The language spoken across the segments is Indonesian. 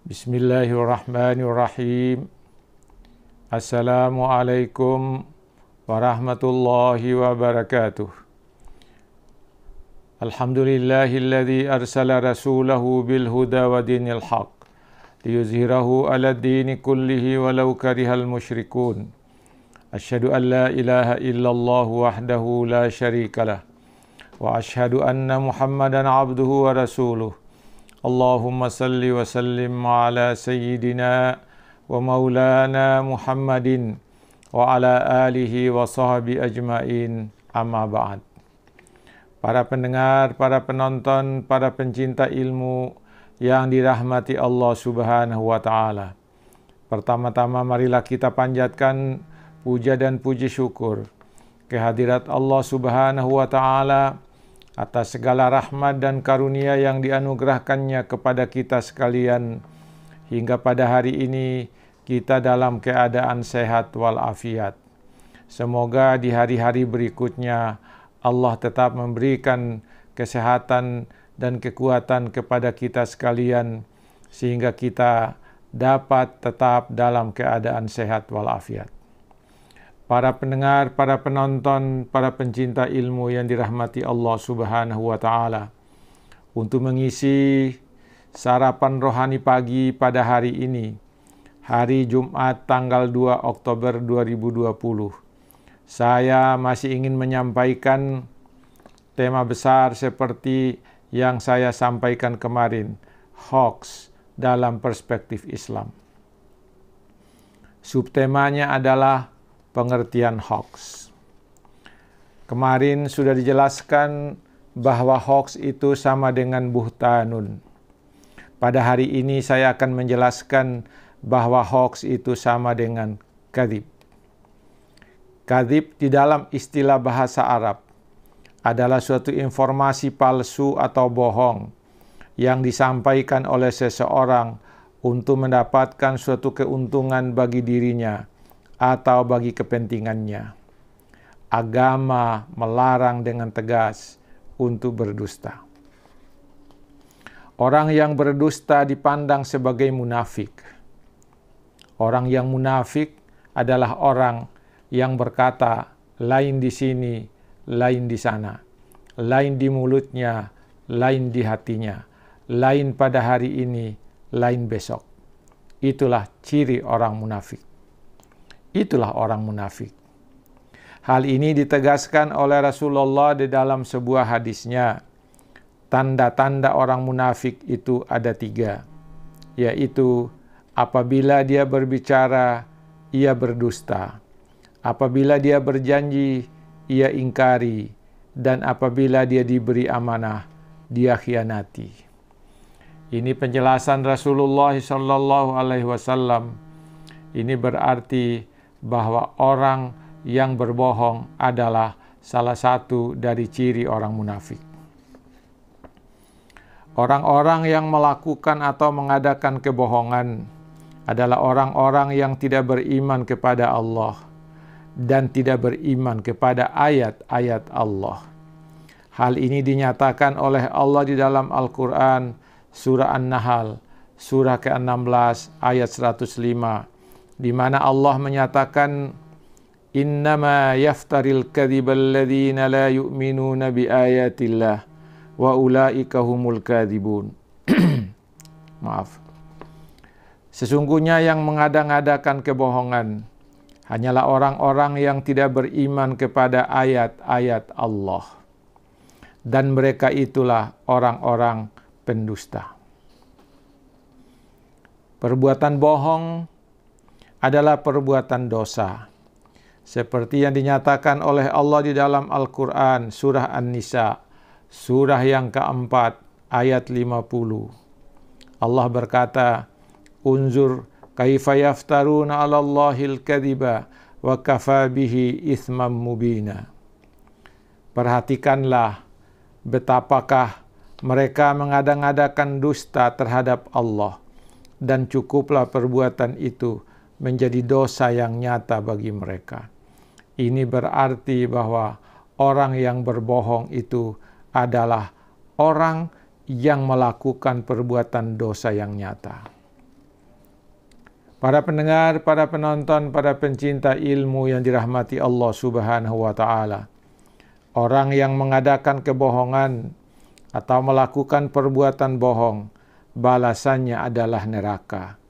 Bismillahirrahmanirrahim. Assalamualaikum warahmatullahi wabarakatuh. Alhamdulillahilladzi arsala rasulahu bil huda wa dinil haq liyuzhirahu 'alad dini kullihi walau karihal musyrikun. Asyhadu an la ilaha illallah wahdahu la syarikalah wa asyhadu anna Muhammadan 'abduhu wa rasuluh. Allahumma salli wa sallim ala sayyidina wa maulana Muhammadin wa ala alihi wa sahbihi ajmain, amma ba'd. Para pendengar, para penonton, para pencinta ilmu yang dirahmati Allah Subhanahu wa ta'ala. Pertama-tama marilah kita panjatkan puja dan puji syukur kehadirat Allah Subhanahu wa ta'ala atas segala rahmat dan karunia yang dianugerahkannya kepada kita sekalian, hingga pada hari ini kita dalam keadaan sehat walafiat. Semoga di hari-hari berikutnya Allah tetap memberikan kesehatan dan kekuatan kepada kita sekalian, sehingga kita dapat tetap dalam keadaan sehat walafiat. Para pendengar, para penonton, para pencinta ilmu yang dirahmati Allah Subhanahu wa ta'ala, untuk mengisi sarapan rohani pagi pada hari ini, hari Jumat tanggal 2 Oktober 2020, saya masih ingin menyampaikan tema besar seperti yang saya sampaikan kemarin, hoax dalam perspektif Islam. Subtemanya adalah pengertian hoax. Kemarin sudah dijelaskan bahwa hoax itu sama dengan buhtanun. Pada hari ini saya akan menjelaskan bahwa hoax itu sama dengan kadzib. Kadzib di dalam istilah bahasa Arab adalah suatu informasi palsu atau bohong yang disampaikan oleh seseorang untuk mendapatkan suatu keuntungan bagi dirinya atau bagi kepentingannya. Agama melarang dengan tegas untuk berdusta. Orang yang berdusta dipandang sebagai munafik. Orang yang munafik adalah orang yang berkata lain di sini, lain di sana, lain di mulutnya, lain di hatinya, lain pada hari ini, lain besok. Itulah ciri orang munafik. Itulah orang munafik. Hal ini ditegaskan oleh Rasulullah di dalam sebuah hadisnya. Tanda-tanda orang munafik itu ada 3, yaitu apabila dia berbicara, ia berdusta. Apabila dia berjanji, ia ingkari. Dan apabila dia diberi amanah, dia khianati. Ini penjelasan Rasulullah SAW. Ini berarti bahwa orang yang berbohong adalah salah satu dari ciri orang munafik. Orang-orang yang melakukan atau mengadakan kebohongan adalah orang-orang yang tidak beriman kepada Allah dan tidak beriman kepada ayat-ayat Allah. Hal ini dinyatakan oleh Allah di dalam Al-Quran, surah An-Nahl, surah ke-16, ayat 105, di mana Allah menyatakan, innama yaftaril kadzibal ladzina la yu'minuna bi ayatillah wa ulaika humul kadzibun. Maaf. Sesungguhnya yang mengada-ngadakan kebohongan hanyalah orang-orang yang tidak beriman kepada ayat-ayat Allah. Dan mereka itulah orang-orang pendusta. Perbuatan bohong adalah perbuatan dosa. Seperti yang dinyatakan oleh Allah di dalam Al-Quran, surah An-Nisa, surah yang keempat, ayat 50. Allah berkata, unzur kaifa yaftaruna 'ala Allahil kadhiba wa kafa bihi itsman mubina. Perhatikanlah betapakah mereka mengada-ngadakan dusta terhadap Allah, dan cukuplah perbuatan itu menjadi dosa yang nyata bagi mereka. Ini berarti bahwa orang yang berbohong itu adalah orang yang melakukan perbuatan dosa yang nyata. Para pendengar, para penonton, para pencinta ilmu yang dirahmati Allah Subhanahu wa Ta'ala. Orang yang mengadakan kebohongan atau melakukan perbuatan bohong, balasannya adalah neraka.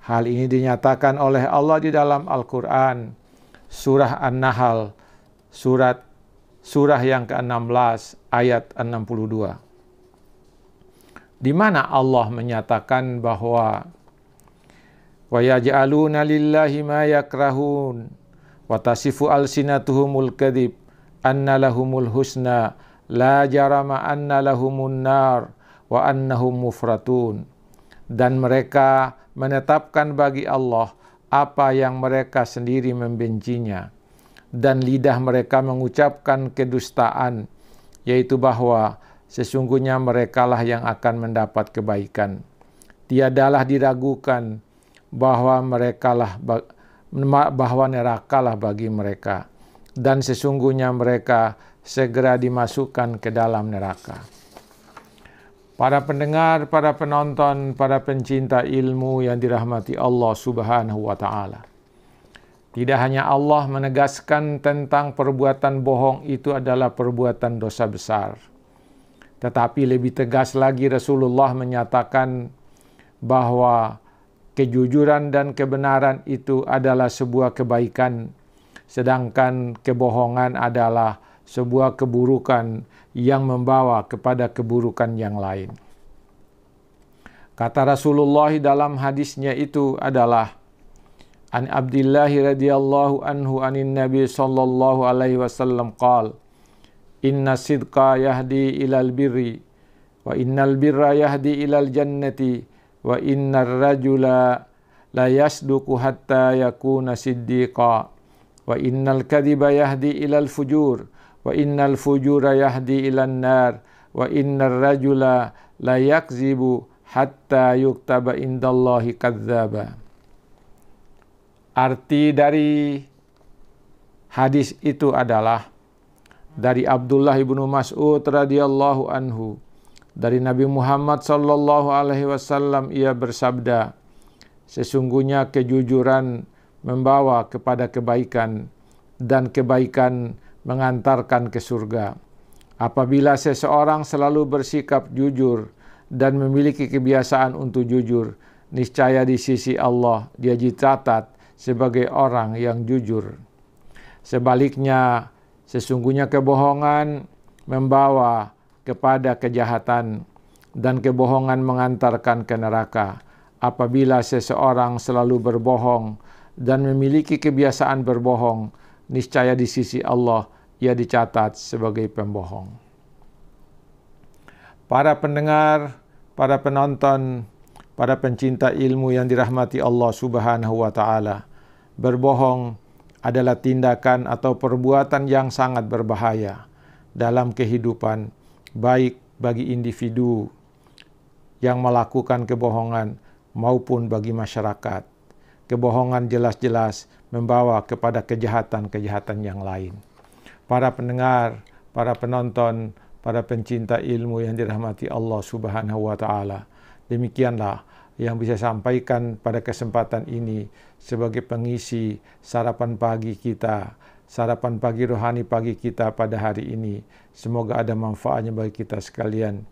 Hal ini dinyatakan oleh Allah di dalam Al-Quran, surah An-Nahl, surah yang ke-16, ayat 62. Di mana Allah menyatakan bahwa wa yaj'aluna lillahi ma yakrahun wa tasifu alsinatuhumul kadhib anna lahumul husna la jarama anna lahumun nar wa annahum mufratun. Dan mereka menetapkan bagi Allah apa yang mereka sendiri membencinya, dan lidah mereka mengucapkan kedustaan, yaitu bahwa sesungguhnya merekalah yang akan mendapat kebaikan. Tiadalah diragukan bahwa nerakalah bagi mereka, dan sesungguhnya mereka segera dimasukkan ke dalam neraka. Para pendengar, para penonton, para pencinta ilmu yang dirahmati Allah Subhanahu wa Ta'ala. Tidak hanya Allah menegaskan tentang perbuatan bohong itu adalah perbuatan dosa besar, tetapi lebih tegas lagi Rasulullah menyatakan bahwa kejujuran dan kebenaran itu adalah sebuah kebaikan, sedangkan kebohongan adalah sebuah keburukan yang membawa kepada keburukan yang lain. Kata Rasulullah dalam hadisnya itu adalah, An Abdillah radhiyallahu anhu anin Nabi sallallahu alaihi wasallam qala, inna sidqa yahdi ilal birri, wa innal birra yahdi ilal jannati, wa innar rajula la yasduqu hatta yakuna siddiqa, wa innal kadhiba yahdi ilal fujur, wa innal fujura yahdi ilan nar, wa innar rajula la yakzibu hatta yuktaba indallahi kadzdzaba. Arti dari hadis itu adalah dari Abdullah ibnu Mas'ud radhiyallahu anhu, dari Nabi Muhammad sallallahu alaihi wasallam, ia bersabda, sesungguhnya kejujuran membawa kepada kebaikan, dan kebaikan mengantarkan ke surga. Apabila seseorang selalu bersikap jujur dan memiliki kebiasaan untuk jujur, niscaya di sisi Allah dia dicatat sebagai orang yang jujur. Sebaliknya, sesungguhnya kebohongan membawa kepada kejahatan, dan kebohongan mengantarkan ke neraka. Apabila seseorang selalu berbohong dan memiliki kebiasaan berbohong, niscaya di sisi Allah ia dicatat sebagai pembohong. Para pendengar, para penonton, para pencinta ilmu yang dirahmati Allah Subhanahu wa Ta'ala, berbohong adalah tindakan atau perbuatan yang sangat berbahaya dalam kehidupan, baik bagi individu yang melakukan kebohongan maupun bagi masyarakat. Kebohongan jelas-jelas membawa kepada kejahatan-kejahatan yang lain. Para pendengar, para penonton, para pencinta ilmu yang dirahmati Allah Subhanahu wa Ta'ala, demikianlah yang bisa sampaikan pada kesempatan ini sebagai pengisi sarapan pagi kita, sarapan pagi rohani pagi kita pada hari ini. Semoga ada manfaatnya bagi kita sekalian.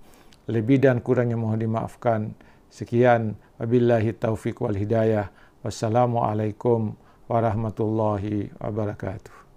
Lebih dan kurangnya mohon dimaafkan. Sekian, wabillahi taufiq wal hidayah. Wassalamualaikum warahmatullahi wabarakatuh.